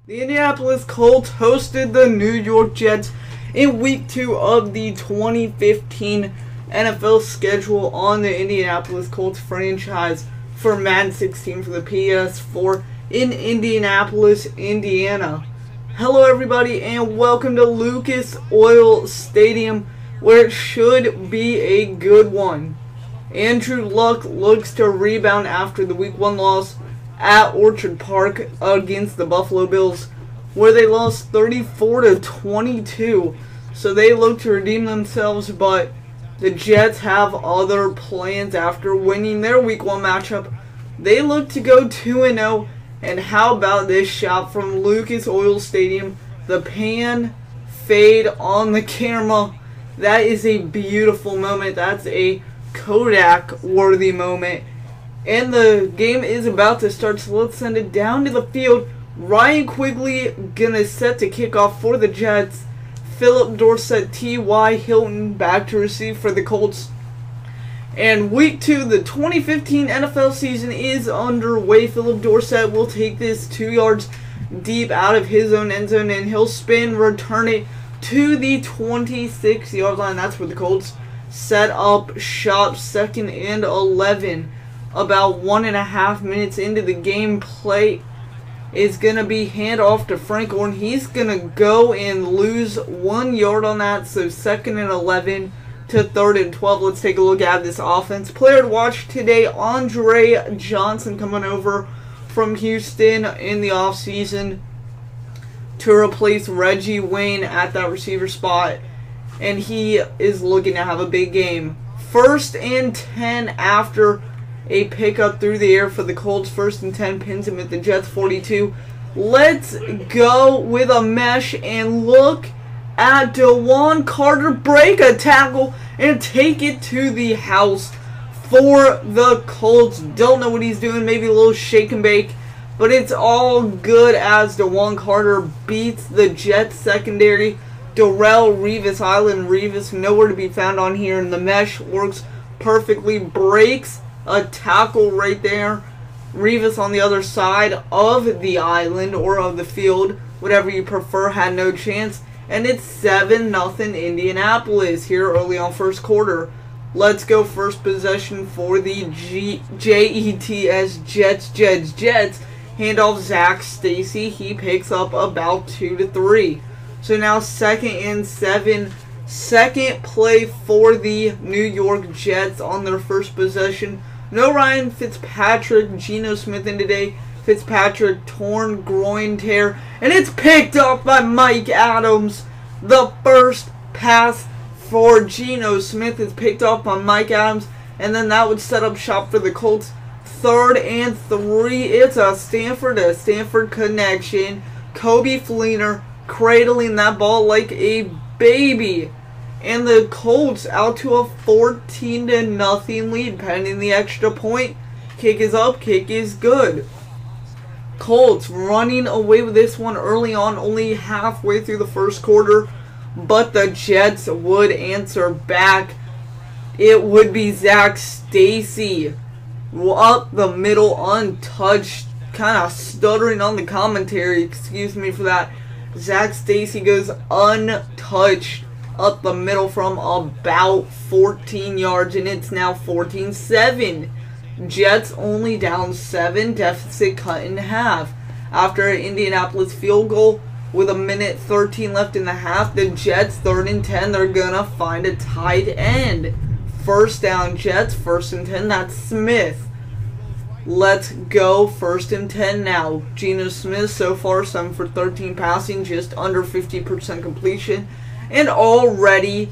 The Indianapolis Colts hosted the New York Jets in Week 2 of the 2015 NFL schedule on the Indianapolis Colts franchise for Madden 16 for the PS4 in Indianapolis, Indiana. Hello everybody and welcome to Lucas Oil Stadium, where it should be a good one. Andrew Luck looks to rebound after the Week 1 loss at Orchard Park against the Buffalo Bills, where they lost 34-22. So they look to redeem themselves, but the Jets have other plans after winning their Week 1 matchup. They look to go 2-0, and how about this shot from Lucas Oil Stadium? The pan fade on the camera. That is a beautiful moment. That's a Kodak-worthy moment. And the game is about to start, so let's send it down to the field. Ryan Quigley gonna set to kick off for the Jets. Philip Dorsett, T.Y. Hilton back to receive for the Colts. And Week 2, the 2015 NFL season is underway. Philip Dorsett will take this 2 yards deep out of his own end zone, and he'll spin, return it to the 26-yard line. That's where the Colts set up shop, 2nd and 11. About 1.5 minutes into the game, play is going to be handoff to Frank Orn. He's going to go and lose 1 yard on that, so 2nd and 11 to 3rd and 12. Let's take a look at this offense. Player to watch today, Andre Johnson, coming over from Houston in the offseason to replace Reggie Wayne at that receiver spot, and he is looking to have a big game. 1st and 10 after a pickup through the air for the Colts. 1st and 10, pins him at the Jets 42. Let's go with a mesh and look at DeJuan Carter break a tackle and take it to the house for the Colts. Don't know what he's doing, maybe a little shake and bake, but it's all good as DeJuan Carter beats the Jets secondary. Darrelle Revis, Island Revis, nowhere to be found on here, and the mesh works perfectly, breaks a tackle right there. Revis on the other side of the island or of the field, whatever you prefer, had no chance. And it's 7-0 Indianapolis here early on first quarter. Let's go first possession for the J.E.T.S. Jets. Handoff Zach Stacy. He picks up about 2 to 3. So now 2nd and 7. Second play for the New York Jets on their first possession. No Ryan Fitzpatrick, Geno Smith in today. Fitzpatrick, torn groin tear, and it's picked up by Mike Adams. The first pass for Geno Smith is picked up by Mike Adams, and then that would set up shop for the Colts. 3rd and 3. It's a Stanford connection. Kobe Fleener cradling that ball like a baby. And the Colts out to a 14-0 lead pending the extra point. Kick is up, kick is good. Colts running away with this one early on, only halfway through the first quarter, but the Jets would answer back. It would be Zach Stacy up the middle, untouched, kind of stuttering on the commentary, excuse me for that. Zach Stacy goes untouched up the middle from about 14 yards, and it's now 14-7. Jets only down 7, deficit cut in half. After an Indianapolis field goal with 1:13 left in the half, the Jets 3rd and 10, they're gonna find a tight end. 1st down Jets, 1st and 10, that's Smith. Let's go 1st and 10 now. Geno Smith so far 7 for 13 passing, just under 50% completion, and already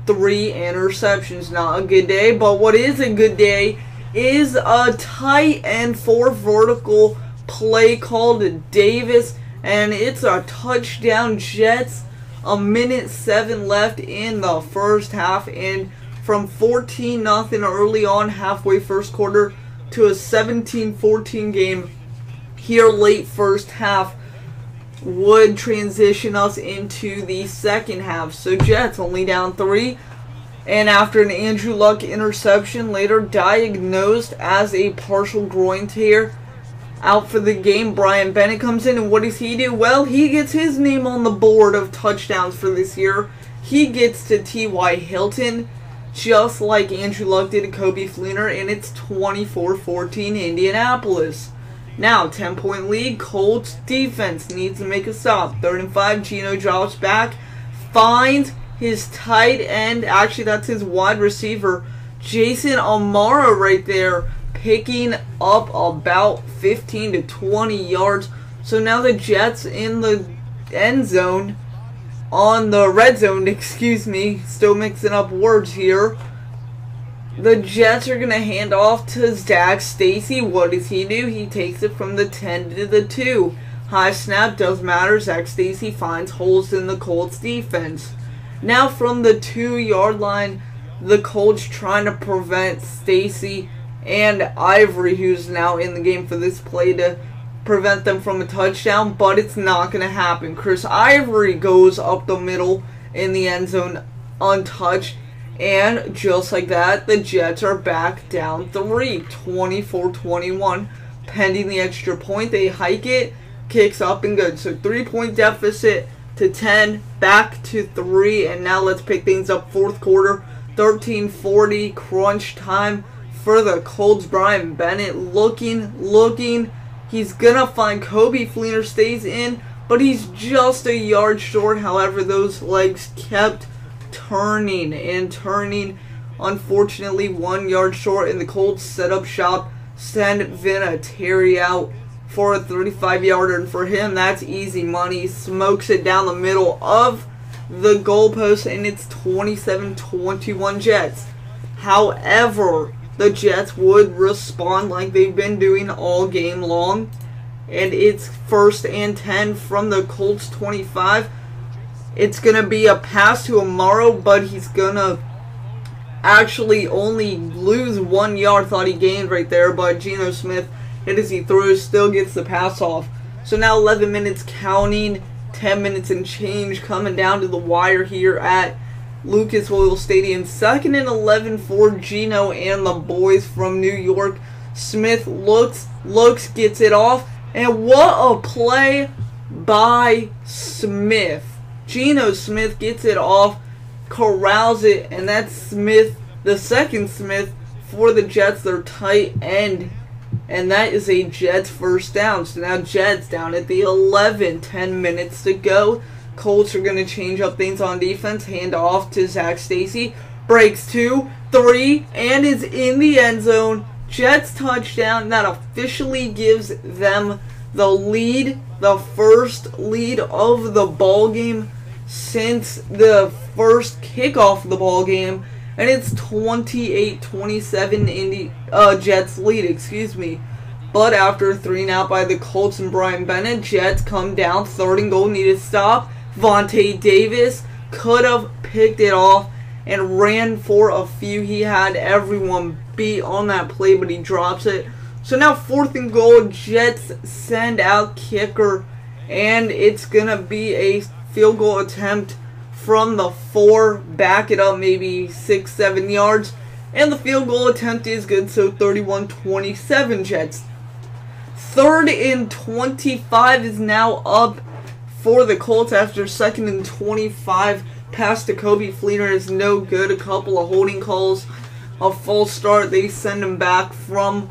3 interceptions. Not a good day, but what is a good day is a tight end 4 vertical play called to Davis, and it's a touchdown Jets. 1:07 left in the first half, and from 14-0 early on halfway first quarter to a 17-14 game here late first half would transition us into the second half. So Jets only down 3, and after an Andrew Luck interception later diagnosed as a partial groin tear, out for the game. Brian Bennett comes in, and what does he do? Well, he gets his name on the board of touchdowns for this year. He gets to T.Y. Hilton, just like Andrew Luck did to Coby Fleener, and it's 24-14 Indianapolis. Now, 10-point lead. Colts defense needs to make a stop. 3rd and 5. Geno drops back, finds his tight end. Actually, that's his wide receiver, Jason Amara, right there, picking up about 15 to 20 yards. So now the Jets in the end zone, on the red zone, excuse me, still mixing up words here. The Jets are going to hand off to Zach Stacy. What does he do? He takes it from the 10 to the 2. High snap, does matter. Zach Stacy finds holes in the Colts defense. Now from the 2-yard line, the Colts trying to prevent Stacy and Ivory, who's now in the game for this play, to prevent them from a touchdown, but it's not going to happen. Chris Ivory goes up the middle in the end zone untouched, and just like that, the Jets are back down 3, 24-21. Pending the extra point, they hike it, kicks up and good. So 3-point deficit to 10, back to 3, and now let's pick things up. 4th quarter, 13:40, crunch time for the Colts. Brian Bennett looking. He's gonna find Coby Fleener, stays in, but he's just a yard short. However, those legs kept turning and turning. Unfortunately, 1 yard short, and the Colts set up shop, send Vinatieri out for a 35-yarder, and for him, that's easy money. Smokes it down the middle of the goalpost, and it's 27-21 Jets. However, the Jets would respond like they've been doing all game long, and it's 1st and 10 from the Colts 25. It's going to be a pass to Amaro, but he's going to actually only lose 1 yard. Thought he gained right there, but Geno Smith, hit as he throws, still gets the pass off. So now 11 minutes counting, 10 minutes and change coming down to the wire here at Lucas Oil Stadium. 2nd and 11 for Geno and the boys from New York. Smith looks, gets it off, and what a play by Smith. Geno Smith gets it off, corrals it, and that's Smith, the 2nd Smith for the Jets, their tight end. And that is a Jets 1st down. So now Jets down at the 11, 10 minutes to go. Colts are going to change up things on defense. Hand off to Zach Stacy. Breaks 2, 3, and is in the end zone. Jets touchdown. That officially gives them the lead. The first lead of the ball game since the first kickoff of the ball game. And it's 28-27 Jets lead, excuse me. But after a 3-and-out by the Colts and Brian Bennett, Jets come down. 3rd and goal, needed to stop. Vontae Davis could have picked it off and ran for a few. He had everyone beat on that play, but he drops it. So now 4th and goal, Jets send out kicker, and it's going to be a field goal attempt from the 4, back it up maybe 6-7 yards, and the field goal attempt is good. So 31-27 Jets. 3rd and 25 is now up for the Colts after 2nd and 25. Pass to Coby Fleener is no good. A couple of holding calls, a false start. They send him back from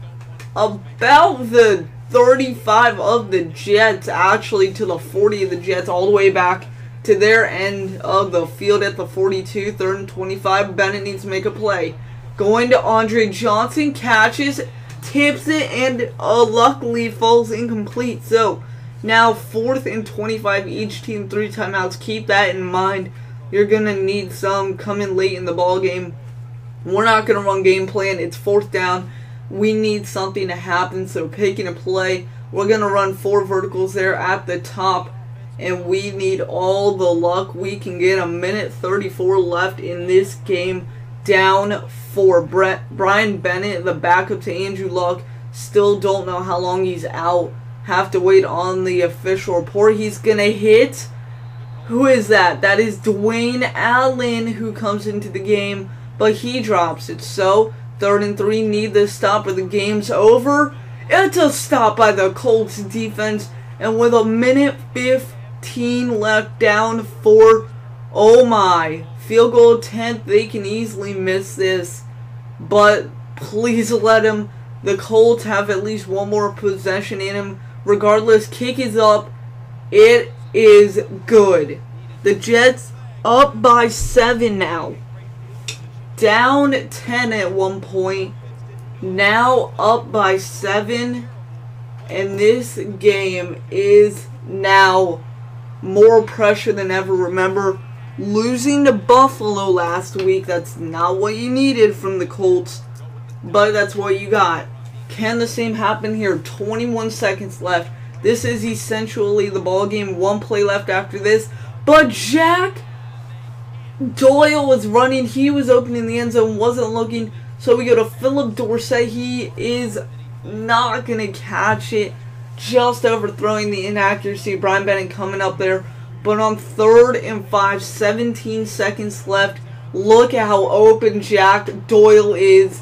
about the 35 of the Jets, actually to the 40 of the Jets, all the way back to their end of the field at the 42. 3rd and 25. Bennett needs to make a play. Going to Andre Johnson, catches, tips it, and luckily falls incomplete. So now 4th and 25. Each team 3 timeouts. Keep that in mind. You're going to need some coming late in the ball game. We're not going to run game plan. It's 4th down. We need something to happen. So picking a play. We're going to run 4 verticals there at the top. And we need all the luck we can get. 1:34 left in this game. Down for Brian Bennett, the backup to Andrew Luck. Still don't know how long he's out. Have to wait on the official report. He's going to hit. Who is that? That is Dwayne Allen, who comes into the game, but he drops it. So 3rd and 3, need this stop or the game's over. It's a stop by the Colts defense. And with a minute 15 left, down 4. Oh my. Field goal attempt. They can easily miss this. But please let them. The Colts have at least one more possession in them. Regardless, kick is up. It is good. The Jets up by 7 now. Down 10 at one point. Now up by 7. And this game is now more pressure than ever. Remember, losing to Buffalo last week, that's not what you needed from the Colts. But that's what you got. Can the same happen here? 21 seconds left. This is essentially the ball game. 1 play left after this. But Jack Doyle was running. He was opening the end zone. Wasn't looking. So we go to Philip Dorsett. He is not going to catch it. Just overthrowing the inaccuracy. Brian Bennett coming up there. But on 3rd and 5, 17 seconds left. Look at how open Jack Doyle is.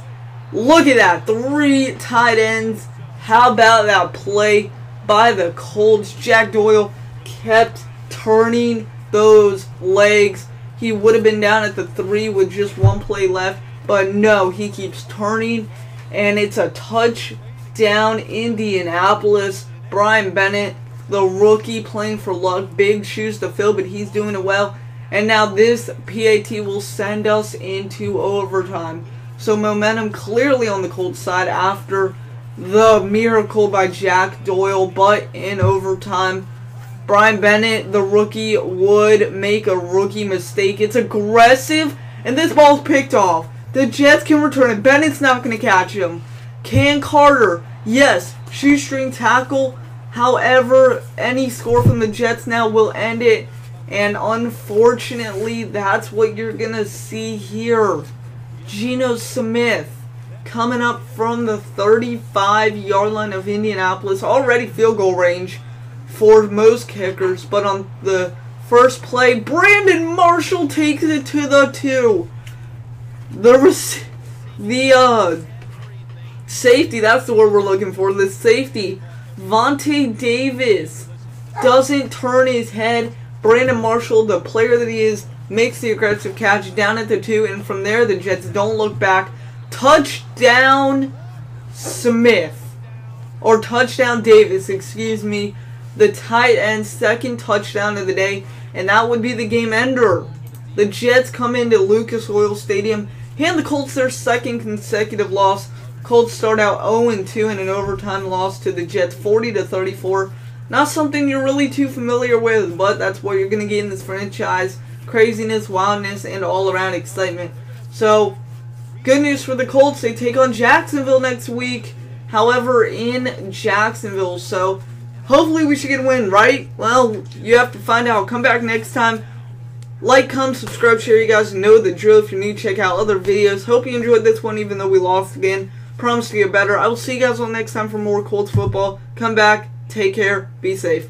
Look at that. 3 tight ends. How about that play by the Colts? Jack Doyle kept turning those legs. He would have been down at the 3 with just 1 play left. But no, he keeps turning. And it's a touchdown, Indianapolis. Brian Bennett, the rookie, playing for luck. Big shoes to fill, but he's doing it well. And now this PAT will send us into overtime. So momentum clearly on the Colts side after the miracle by Jack Doyle. But in overtime, Brian Bennett, the rookie, would make a rookie mistake. It's aggressive, and this ball's picked off. The Jets can return it. Bennett's not going to catch him. Can Carter? Yes. Shoestring tackle. However, any score from the Jets now will end it. And unfortunately, that's what you're going to see here. Geno Smith coming up from the 35-yard line of Indianapolis. Already field goal range for most kickers. But on the first play, Brandon Marshall takes it to the 2. The safety, that's the word we're looking for. The safety, Vontae Davis, doesn't turn his head. Brandon Marshall, the player that he is, makes the aggressive catch down at the 2. And from there, the Jets don't look back. Touchdown Smith. Or touchdown Davis, excuse me. The tight end, 2nd touchdown of the day. And that would be the game ender. The Jets come into Lucas Oil Stadium. Hand the Colts their 2nd consecutive loss. Colts start out 0-2 in an overtime loss to the Jets, 40-34. Not something you're really too familiar with, but that's what you're going to get in this franchise. Craziness, wildness, and all-around excitement. So, good news for the Colts. They take on Jacksonville next week. However, in Jacksonville. So, hopefully we should get a win, right? Well, you have to find out. Come back next time. Like, comment, subscribe, share. You guys know the drill. If you need to check out other videos. Hope you enjoyed this one, even though we lost again. Promise to get better. I will see you guys all next time for more Colts football. Come back. Take care. Be safe.